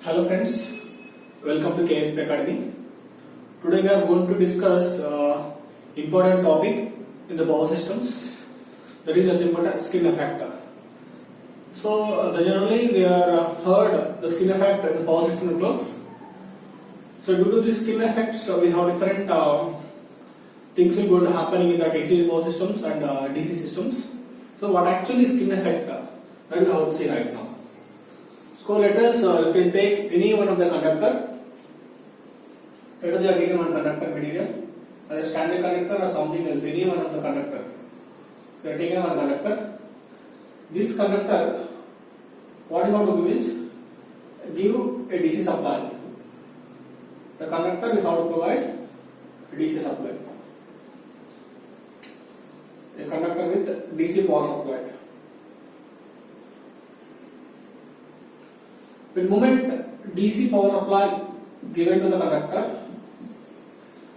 Hello friends, welcome to KSP Academy. Today we are going to discuss important topic in the power systems, that is nothing but skin effect. So generally we are heard the skin effect in the power system networks. So due to this skin effects we have different things will going to happening in the AC power systems and DC systems. So what actually is skin effect? That we have to see right now. So let us you can take any one of the conductor. Let us take one conductor material, a standard conductor or something else, any one of the conductor. We are taking one conductor. This conductor, what you have to give is give a DC supply. The conductor we have to provide a DC supply. A conductor with DC power supply. The moment DC power supply given to the conductor,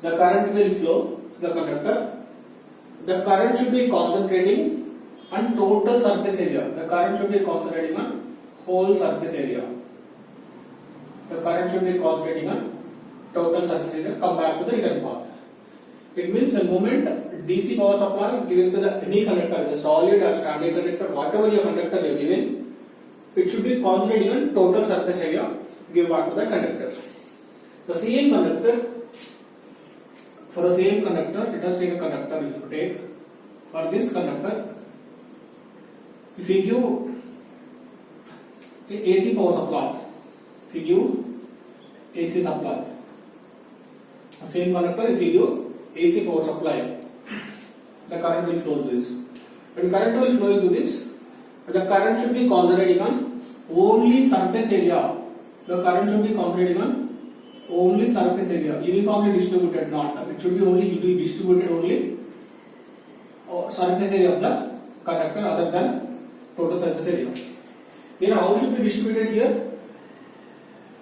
the current will flow to the conductor. The current should be concentrating on total surface area. The current should be concentrating on whole surface area. The current should be concentrating on total surface area compared to the return path. It means the moment DC power supply given to the any conductor, the solid or standard conductor, whatever your conductor you are given, it should be concentrating on total surface area given back to the conductor. The same conductor, for the same conductor, let us take a conductor. If you take for this conductor, if you give AC power supply, if you give AC supply, the same conductor, if you give AC power supply, the current will flow to this. When current will flow into this, the current should be concentrating on only surface area. The current should be concentrating on only surface area, uniformly distributed, not. It should be only distributed only surface area of the conductor other than total surface area. Here, how should be distributed here?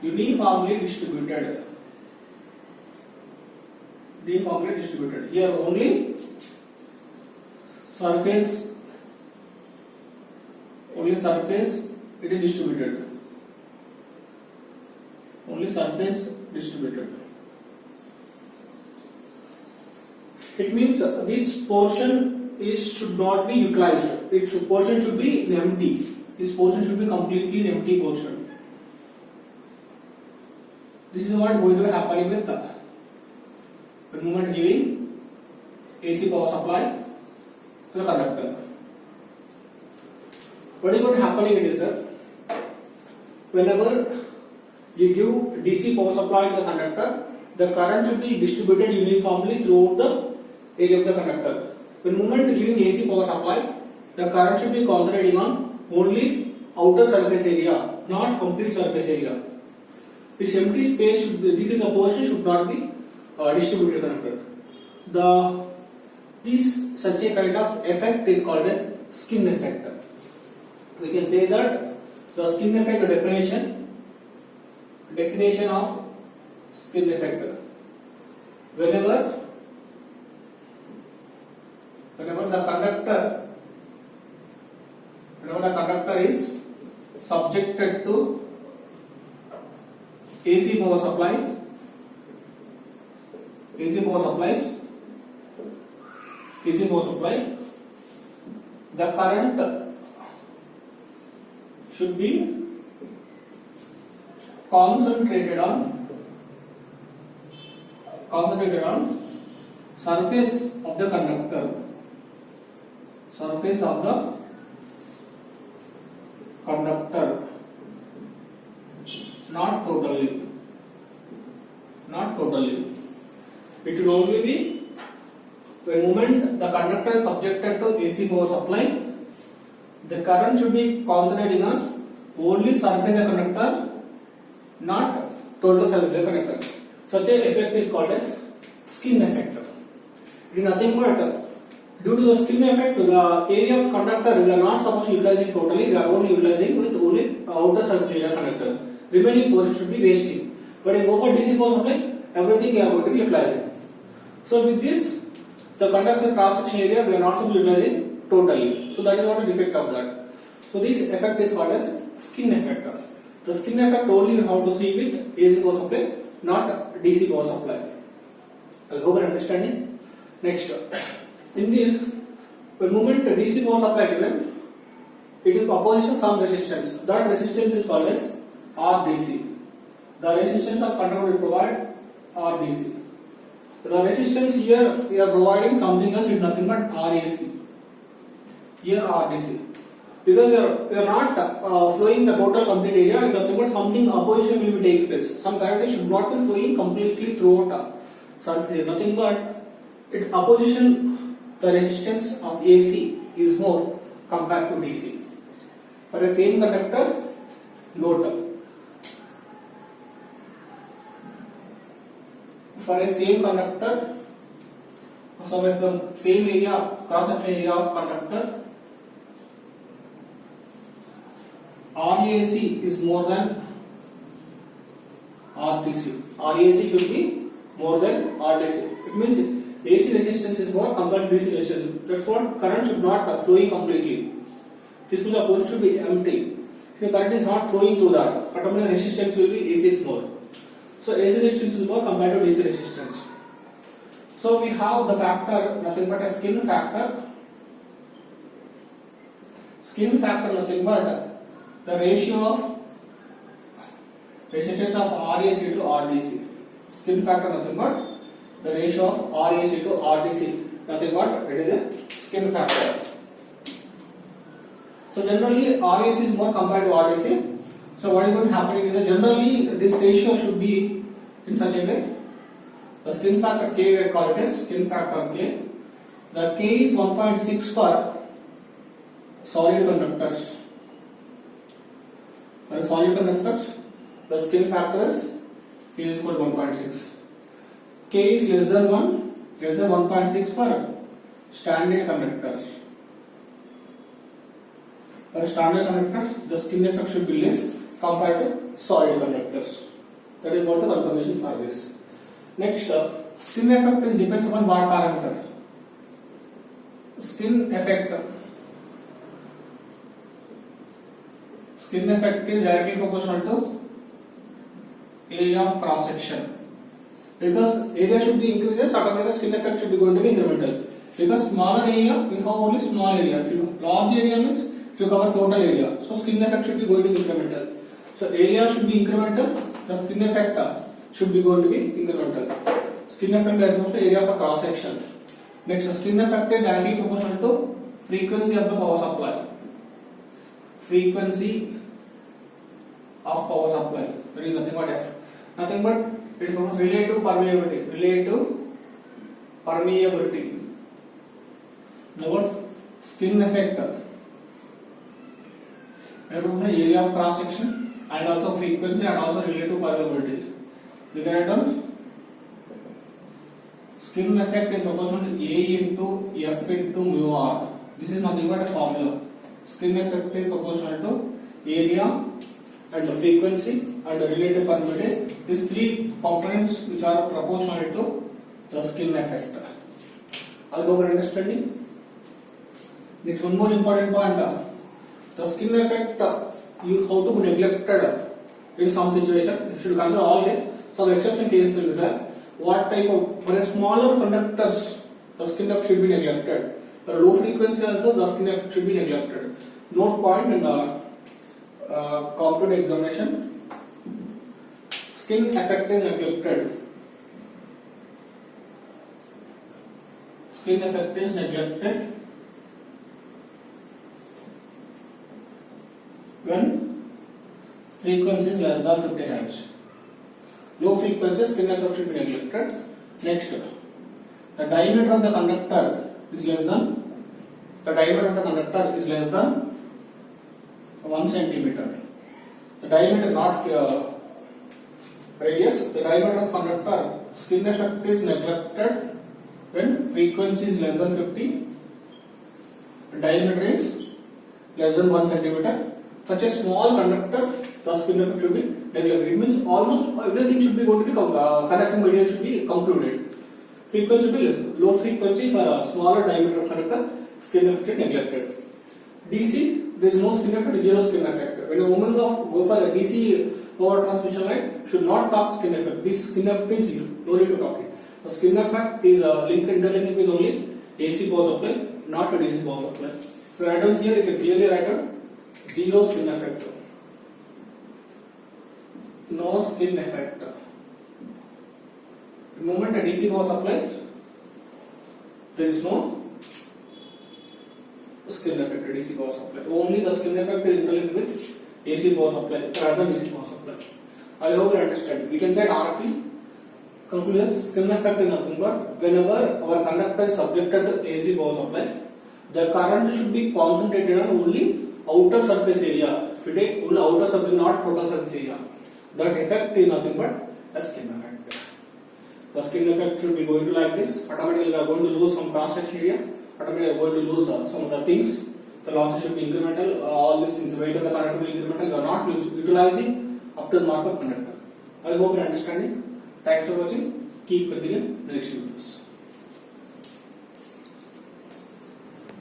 Uniformly distributed. Uniformly distributed. Here only surface. Only surface it is distributed. Only surface distributed. It means this portion should not be utilized. Portion should be empty. This portion should be completely empty portion. This is what going to be happening with the moment giving AC power supply to the conductor. What is going to happen is that whenever you give DC power supply to the conductor, the current should be distributed uniformly throughout the area of the conductor. When moment giving AC power supply, the current should be concentrating on only outer surface area, not complete surface area. This empty space this is the portion should not be distributed to the conductor. This such a kind of effect is called as skin effect. We can say that the skin effect definition of skin effect. Whenever the conductor is subjected to AC power supply, the current should be concentrated on surface of the conductor, not totally. It should only be when moment the conductor is subjected to AC power supply, the current should be concentrating on only surface of the conductor, not total surface of the conductor. Such an effect is called as skin effect. It is nothing but due to the skin effect, the area of conductor we are not supposed to utilize it totally. We are only utilizing with only outer surface area conductor. Remaining portion should be wasting. But if you go for DC power supply, everything we are going to be utilizing. So with this, the conductor cross section area we are not supposed to utilizing totally. So that is what the defect of that. So this effect is called as skin effect. The skin effect only we have to see with AC power supply, not DC power supply. I hope you are understanding. Next, in this, when moment DC power supply given, it is opposition some resistance. That resistance is called as RDC. The resistance of control will provide RDC. The resistance here we are providing something else is nothing but RAC. Here RDC. Because we are not flowing the total complete area, nothing but something opposition will be taking place. Some current should not be flowing completely throughout surface. Nothing but it opposition, the resistance of AC is more compared to DC. For the same conductor, note. For a same conductor, so with the same area, cross-section area of conductor, RAC is more than RDC. RAC should be more than RDC. It means AC resistance is more compared to DC resistance. That's what current should not flowing completely. This means the port should be empty. If the current is not flowing through that, automatically resistance will be AC is more. So AC resistance is more compared to DC resistance. So we have the factor nothing but a skin factor. Skin factor nothing but the ratio of resistance of RAC to RDC. Skin factor nothing but the ratio of RAC to RDC. Nothing but it is a skin factor. So generally RAC is more compared to RDC. So what is going to happen is that generally this ratio should be in such a way. The skin factor K we call it as skin factor K. The K is 1.6 for solid conductors. For solid conductors, the skin factor is K is equal to 1.6. K is less than 1, less than 1.6 for standard conductors. For standard conductors, the skin effect should be less compared to solid conductors. That is what the confirmation for this. Next, skin effect is depends upon what parameter? Skin effect. Skin effect is directly proportional to area of cross section. Because area should be increases, automatically skin effect should be going to be incremental. Because smaller area, we have only small area. If you large area means to cover total area. So skin effect should be going to be incremental. So area should be incremental, the skin effect should be going to be incremental. Skin effect is also area of the cross section. Next, skin effect is directly proportional to frequency of the power supply. Frequency of power supply. There is nothing but F. Nothing but it is relative permeability. Relative permeability. The word skin effect. Area of cross section and also frequency and also relative permeability. We can write down skin effect is proportional to A into F into mu R. This is nothing but a formula. Skin effect is proportional to area and the frequency and the relative permeability. These three components which are proportional to the skin effect. I'll go over understanding. Next, one more important point. The skin effect you how to be neglected in some situation. You should consider all this. Some exception cases will be there. What type of for a smaller conductors the skin effect should be neglected. The low frequency also the skin effect should be neglected. Note point in the competitive examination. Skin effect is neglected. Skin effect is neglected when frequency is less than 50 Hz. Low frequency skin effect should be neglected. Next, the diameter of the conductor is less than 1 centimeter. The diameter not radius. The diameter of conductor skin effect is neglected when frequency is less than 50. The diameter is less than 1 centimeter. Such a small conductor, the skin effect should be neglected. It means almost everything should be going to be conducting material should be concluded. Frequency should be less. Low frequency for a smaller diameter of conductor, skin effect is neglected. DC, there is no skin effect, zero skin effect. When a woman go for a DC power transmission line, should not talk skin effect. This skin effect is zero. No need to talk it. The skin effect is interlinked with only AC power supply, not a DC power supply. If you write down here, you can clearly write down zero skin effect. No skin effect. The moment a DC power supply, there is no skin effect, DC power supply. Only the skin effect is interlinked with AC power supply rather than DC power supply. I hope you understand. We can say directly conclusion, skin effect is nothing but whenever our conductor is subjected to AC power supply, the current should be concentrated on only outer surface area. If you take only outer surface, not total surface area, that effect is nothing but a skin effect. The skin effect should be going to like this. Automatically we are going to lose some cross section area. Automatically we are going to lose some of the things. The losses should be incremental. All these things, the weight of the conductor will be incremental. You are not utilizing up to the mark of conductor. I hope you are understanding. Thanks for watching. Keep continuing the next videos.